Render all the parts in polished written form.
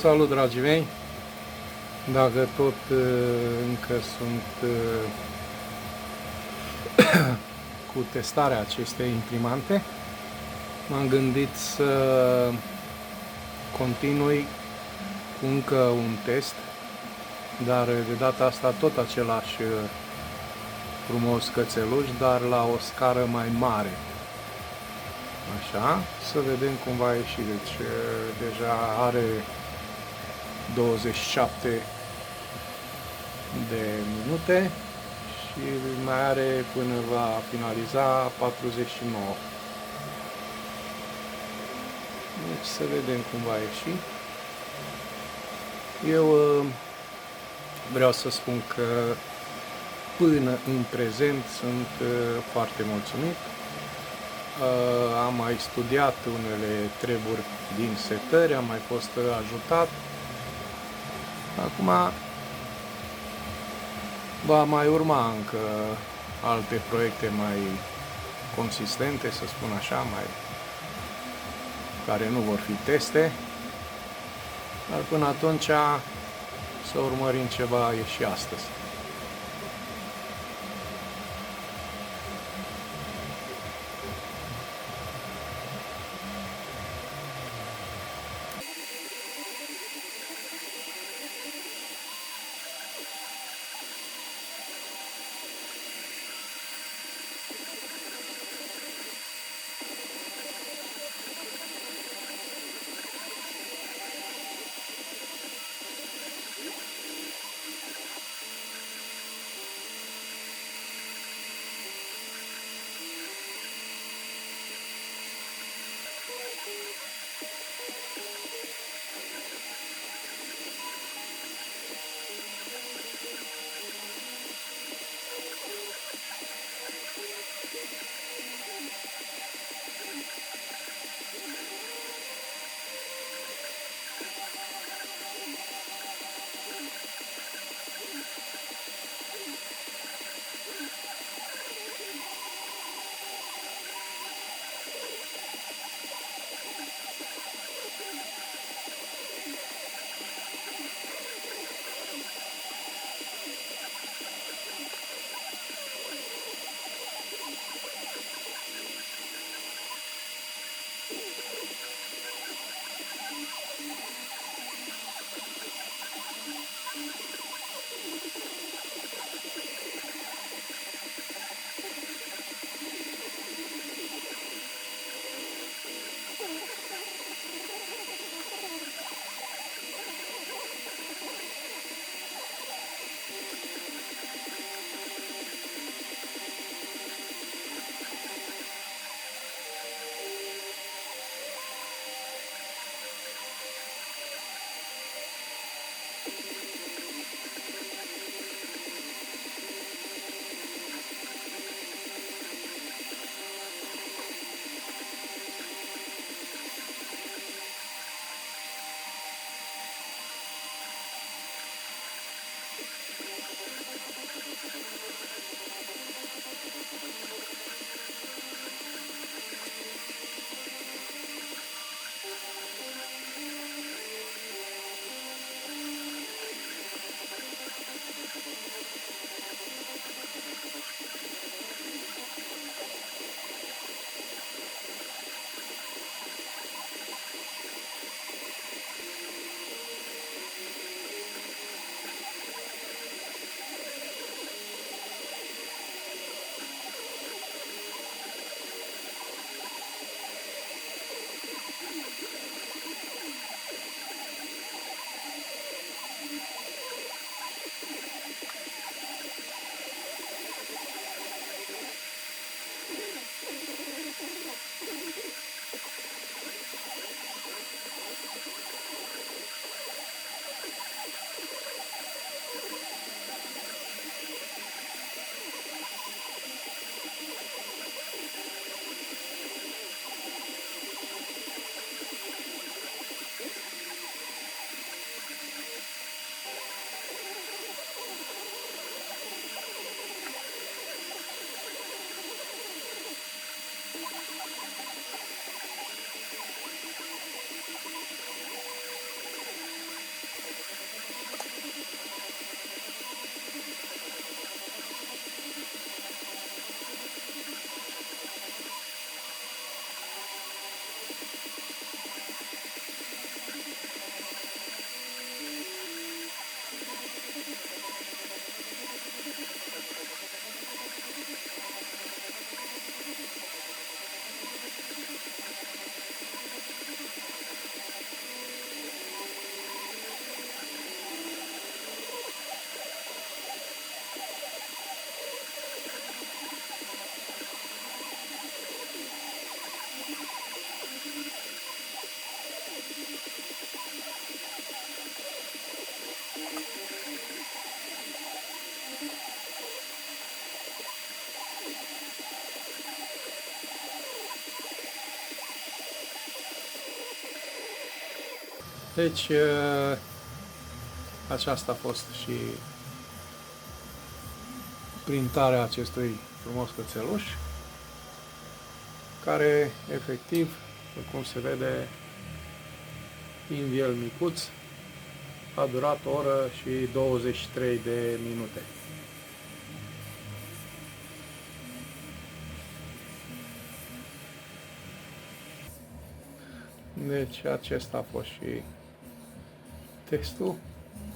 salut, dragii mei! Dacă tot încă sunt cu testarea acestei imprimante, m-am gândit să continui cu încă un test, dar de data asta tot același frumos cățeluș, dar la o scară mai mare. Așa, să vedem cum va ieși. Deci deja are 27 de minute și mai are până va finaliza 49. Deci să vedem cum va ieși. Eu vreau să spun că până în prezent sunt foarte mulțumit. Am mai studiat unele treburi din setări, am mai fost ajutat. Acum va mai urma încă alte proiecte mai consistente, să spun așa, care nu vor fi teste. Dar până atunci să urmărim ce va ieși astăzi. Deci, aceasta a fost și printarea acestui frumos cățeluș, care efectiv, cum se vede, fiind el micuț, a durat o oră și 23 de minute. Deci acesta a fost și textul.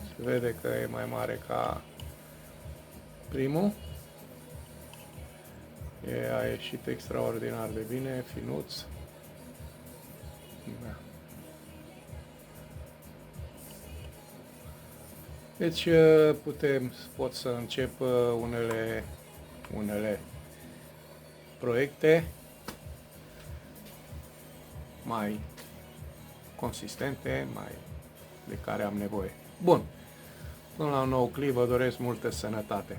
Se vede că e mai mare ca primul. A ieșit extraordinar de bine, finuț. Da. Deci pot să încep unele proiecte mai consistente, de care am nevoie. Bun. Până la un nou clip, vă doresc multă sănătate.